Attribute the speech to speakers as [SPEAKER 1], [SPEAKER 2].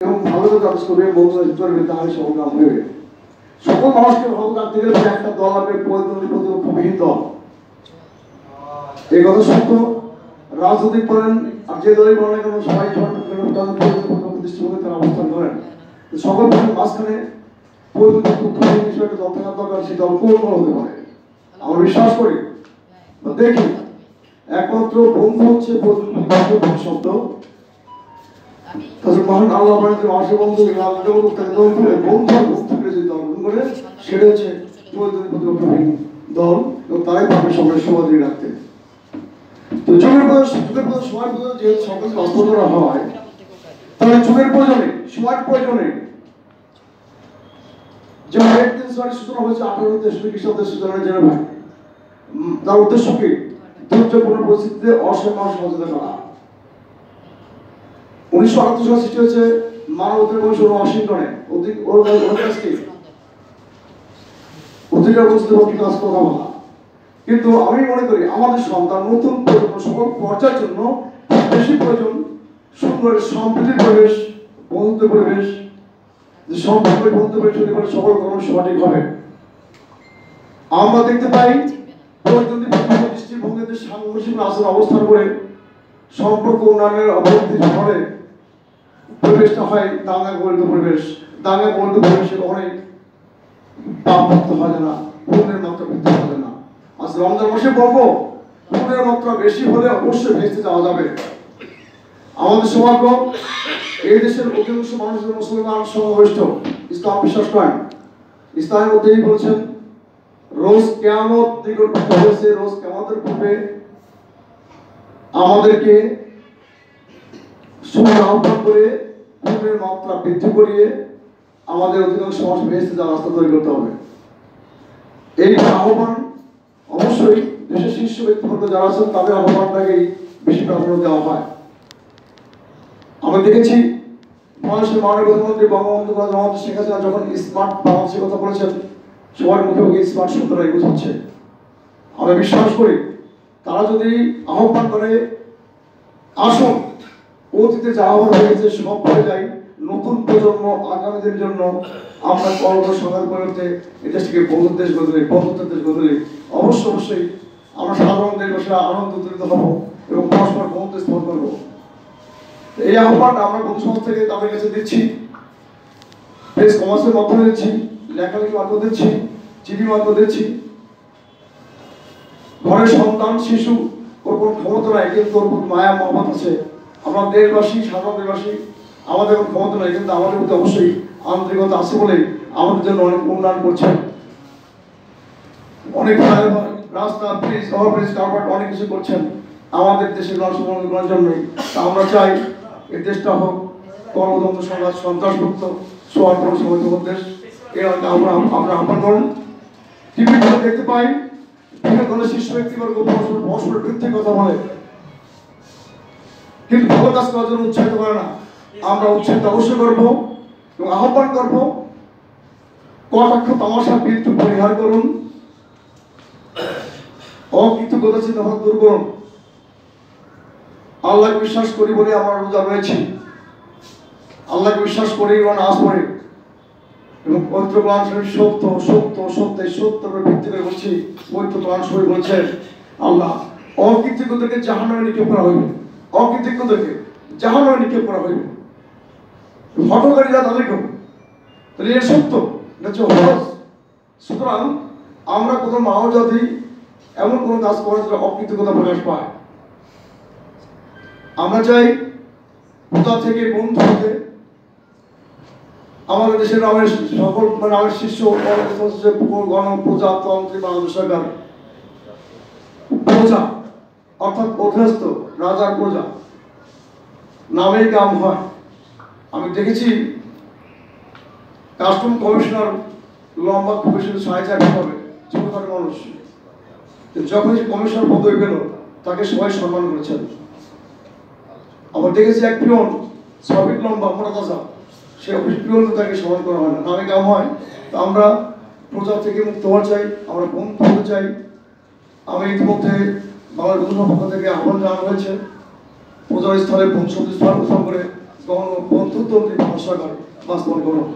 [SPEAKER 1] এবং ভালো কাজ করবে বন্ধুরা চলবে তাহলে সব কাম হবে। সকল মানুষকে ভালো রাখতে গেলে একটা দল হবে প্রতিপক্ষবিহীন দল। এই কথা সত্য। রাজনৈতিক করেন আর যে দলই বলেন কেন সবাই দৃষ্টিভঙ্গি তারা অবস্থান করেন। সকল মানুষের মাঝখানে প্রতিপক্ষবিহীন হিসেবে একটা দল থাকার দরকার। সেই দল কোন হতে পারে আমরা বিশ্বাস করি দেখি একমাত্র বন্ধু হচ্ছে শব্দ। মহান আল্লাহ মানুষের বন্ধু করে সেটা হচ্ছে দল এবং তারাই পারবে সবাই সমাজে রাখতে। তো যুগের পর সময় পর্যন্ত যেহেতু সকল বাস্তব করা হয় তাহলে যুগের প্রয়োজনে সময়ের প্রয়োজনে যে সূচনা হয়েছে 1863 খ্রিস্টাব্দের সূচনা জেনে ভাই তার উদ্দেশ্য কি দুর্যোগপূর্ণ পরিস্থিতিতে অসহায় মানুষ সচেতন করা। 1978 সালে সৃষ্টি হয়েছে মানব অধিকার কমিশন ওয়াশিংটনে। অধিকার বস্তুপক্ষে কাজ কথা বলা। কিন্তু আমি মনে করি আমাদের সন্তান নতুন সকল পর্যায়ের জন্য বেশি প্রয়োজন সুন্দর সম্প্রীতির পরিবেশ, বন্ধুত্ব পরিবেশ, যে সম্পর্ক বন্ধুত্ব পরিবেশ সকল কর্ম সঠিক হবে। আমরা দেখতে পাই দৃষ্টিভঙ্গিতে সাংঘর্ষিক আচরণ অবস্থান করে সম্পর্ক উন্নয়নের অবনতির ফলে পরিবেশটা হয় দাঙ্গা গলিত পরিবেশ। দাঙ্গা গলিত পরিবেশে কখনোই পাপমুক্ত হয় না, পুণ্যের মাত্রা বৃদ্ধি হবে না। আজ রমজান মাসে বলবো পুণ্যের মাত্রা বেশি হলে অবশ্যই ভেস্তে যাওয়া যাবে। আমাদের সৌভাগ্য এই দেশের অধিকাংশ মানুষের মুসলমান সংখ্যাগরিষ্ঠ ইসলাম বিশ্বাস করেন। ইসলামের মধ্যেই বলছেন রোজ কিয়ামত নিকটবর্তী হয়েছে। রোজ কিয়ামতের পূর্বে আমাদেরকে সময় আহ্বান করে পুণ্যের মাত্রা বৃদ্ধি করিয়ে আমাদের অধিকাংশ মানুষ ভেস্তে যাওয়ার রাস্তা তৈরি করতে হবে। এই আহ্বান অবশ্যই দেশের শীর্ষ ব্যক্তিবর্গ যারা আছেন তাদের আহ্বানটাকেই বেশি প্রাধান্য দেওয়া হয়। আমরা দেখেছি বাংলাদেশের মাননীয় প্রধানমন্ত্রী বঙ্গবন্ধু শেখ হাসিনা যখন স্মার্ট বাংলাদেশের কথা বলেছেন সবার মুখে মুখে স্মার্ট শব্দটাই বোঝাচ্ছে। আমরা বিশ্বাস করি তারা যদি আহ্বান করে আসুন অতীতে যা হয়ে গেছে সব হয়ে যায়, নতুন প্রজন্ম আগামী দিনের জন্য আমরা কর্ম সংগ্রাম করতে এই দেশটিকে বন্ধুর দেশ গড়ে বন্ধুত্বের দেশ গড়ে অবশ্যই আমরা সাধারণ দেশবাসীরা আনন্দ উত্তরিত হব এবং পরস্পর বন্ধুত্ব স্থাপন করবো। এই আহ্বানটা আমরা বন্ধু সমাজ থেকে তাদের কাছে দিচ্ছি, প্রেস কমার্সের মাধ্যমে দিচ্ছি, লেখালেখি মাধ্যমে দিচ্ছি, চিঠি মাধ্যমে দিচ্ছি। ঘরের সন্তান শিশু ওর কোন ক্ষমতা নাই কিন্তু ওর প্রতি মায়া মহব্বত আছে। আমরা দেশবাসী সাধারণ দেশবাসী আমাদের কোনো ক্ষমতা নাই কিন্তু আমাদের মধ্যে অবশ্যই আন্তরিকতা আছে বলে আমাদের জন্য অনেক উন্নয়ন করছেন। অনেক রাস্তা ব্রিজ ওভারব্রিজ কারবার অনেক কিছু করছেন আমাদের দেশের মানুষের জন্যই। তা আমরা চাই এই দেশটা হোক কর্মতন্ত্র সমাজ সন্ত্রাসমুক্ত সোয়ার দেশ। এর আমরা আহ্বান করেন। টিভিতে দেখতে পাই বিভিন্ন দলের শীর্ষ ব্যক্তিবর্গ পরস্পর বৃদ্ধির কথা বলে কিন্তু ভালো কাজ করার জন্য উৎসাহিত করে না। আমরা উৎসাহিত অবশ্যই করবো এবং আহ্বান করবো কটাক্ষ তামাশার বিরুদ্ধে পরিহার করুন, অকৃতজ্ঞতা চিন্তাভাবনা দূর করুন। আল্লাহকে বিশ্বাস করি বলে আমরা রোজা রয়েছি, আল্লাহকে বিশ্বাস করি এবং নামাজ পড়ি এবং পবিত্র কোরআন শরীফ সত্য সত্য সত্যের সত্যের ভিত্তি করে বলছি। পবিত্র কোরআন শরীফ বলছেন আল্লাহ অকৃতজ্ঞদেরকে জাহান্নামে নিক্ষেপ করা হইবে, অকৃতজ্ঞদেরকে জাহান্নামে নিক্ষেপ করা হইবে, হঠকারীরা তাদেরকেও। তাহলে এর সত্য এটা হচ্ছে হজ। সুতরাং আমরা কোনো মানব জাতি এমন কোনো কাজ করার জন্য অকৃতজ্ঞতা প্রকাশ পায়। আমরা চাই কোথা থেকে বন্ধু হতে আমাদের দেশের নামের সকল নামের শীর্ষ গণপ্রজাতন্ত্রী বাংলাদেশ সরকার প্রজা অর্থাৎ অধীনস্থ রাজার প্রজা নামেই কাম হয়। আমি দেখেছি কাস্টম কমিশনার লম্বা কমিশন 4.5 হবে ছোটখাটো মানুষ, যখন সে কমিশনার পদবি পেল তাকে সবাই সম্মান করেছেন। আবার দেখেছি এক পিয়ন 6 ফিট লম্বা মোটা তাজা, সে অফিস পিয়ন তাকে সম্মান করা হয় না, নামে কাম হয়। তো আমরা প্রজা থেকে মুক্ত হওয়া চাই, আমরা বন্ধু হতে চাই। আমি ইতিমধ্যে বাংলার বন্ধুর পক্ষ থেকে আহ্বান জানানো হয়েছে প্রজার স্থলে বন্ধু স্থাপন করে গণতন্ত্রী সরকার বাস্তবায়ন করুন।